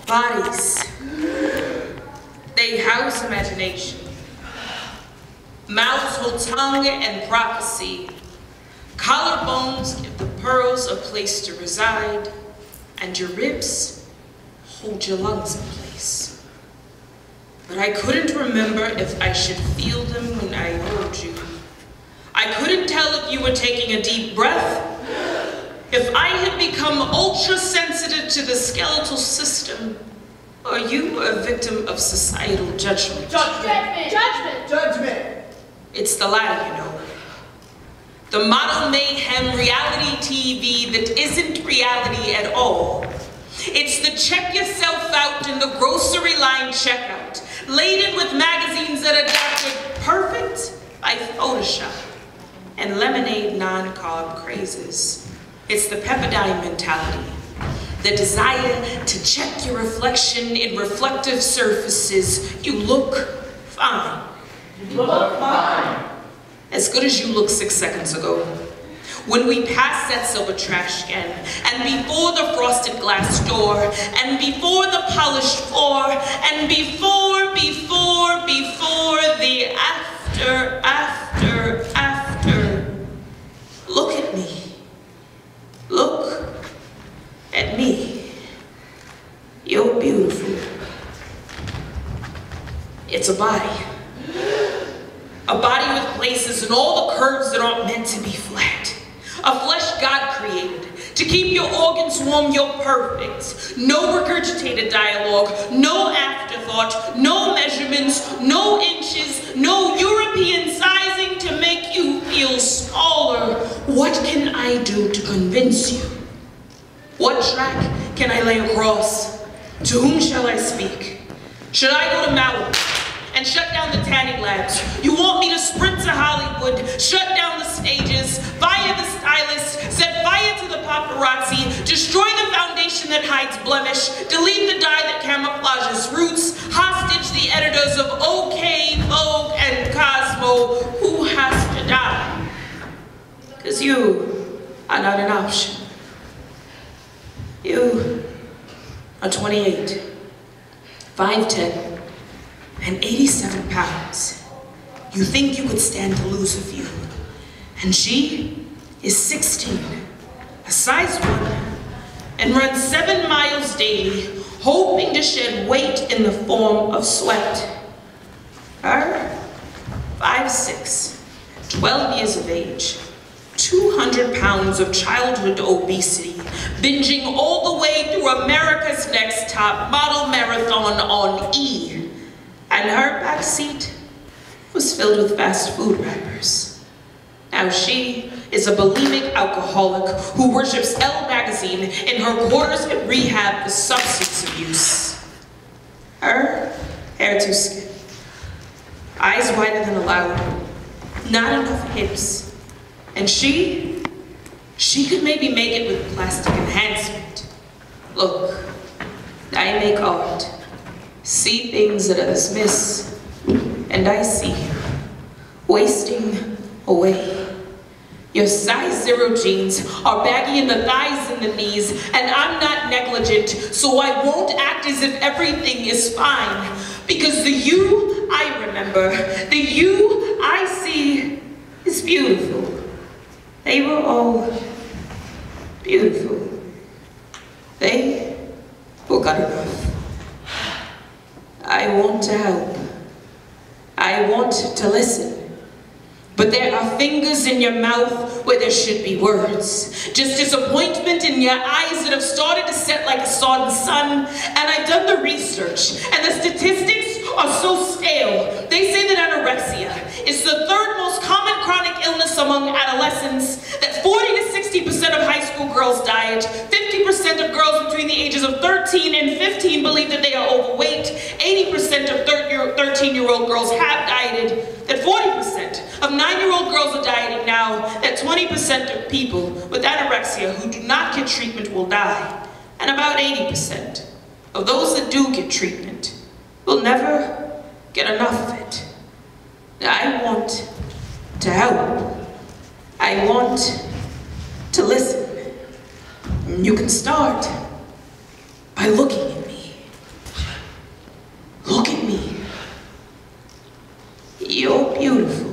Bodies. They house imagination. Mouths hold tongue and prophecy. Collarbones give the pearls a place to reside, and your ribs hold your lungs in place. But I couldn't remember if I should feel them when I heard you. I couldn't tell if you were taking a deep breath, if I had become ultra-sensitive to the skeletal system, or you were a victim of societal judgment. Judgment! Judgment! Judgment! It's the latter, you know. The model mayhem reality TV that isn't reality at all. It's the check yourself out in the grocery line checkout, laden with magazines that are adapted perfect by Photoshop and lemonade non-carb crazes. It's the Pepperdine mentality, the desire to check your reflection in reflective surfaces. You look fine. You look fine. As good as you looked 6 seconds ago. When we passed that silver trash can, and before the frosted glass door, and before the polished floor, and before the after. Look at me. Look at me. You're beautiful. It's a body. A body with places and all the curves that aren't meant to be flat. A flesh God created to keep your organs warm. You're perfect. No regurgitated dialogue, no afterthought, no measurements, no inches, no European sizing to make you feel smaller. What can I do to convince you? What track can I lay across? To whom shall I speak? Should I go to Maui and shut down the tanning labs? You want me to sprint to Hollywood, shut down the stages, fire the stylists, set fire to the paparazzi, destroy the foundation that hides blemish, delete the dye that camouflages roots, hostage the editors of OK, Vogue, and Cosmo. Who has to die? Because you are not an option. You are 28, 5'10", and 87 pounds. You think you could stand to lose a few. And she is 16, a size 1, and runs 7 miles daily, hoping to shed weight in the form of sweat. Her, 5'6", 12 years of age, 200 pounds of childhood obesity, binging all the way through America's Next Top Model Marathon on E. And her back seat was filled with fast food wrappers. Now she is a bulimic alcoholic who worships Elle magazine in her quarters at rehab for substance abuse. Her hair too skin, eyes wider than allowed, not enough hips. And she could maybe make it with plastic enhancement. Look, I make art, see things that others miss, and I see you, wasting away. Your size 0 jeans are baggy in the thighs and the knees, and I'm not negligent, so I won't act as if everything is fine. Because the you I remember, the you I see is beautiful. They were all beautiful. They were good enough. I want to help. I want to listen. But there are fingers in your mouth where there should be words. Just disappointment in your eyes that have started to set like a sodden sun. And I've done the research, and the statistics are so stale. They say that anorexia is the 3rd most common chronic illness among adolescents, that 40 to 60% of high school girls diet, 50% of girls between the ages of 13 and 15 believe that they are overweight, 80% of 13-year-old girls have dieted, that 40% of 9-year-old girls are dieting now, that 20% of people with anorexia who do not get treatment will die, and about 80% of those that do get treatment will never get enough of it. I want to help. I want to listen. You can start by looking at me. You're beautiful.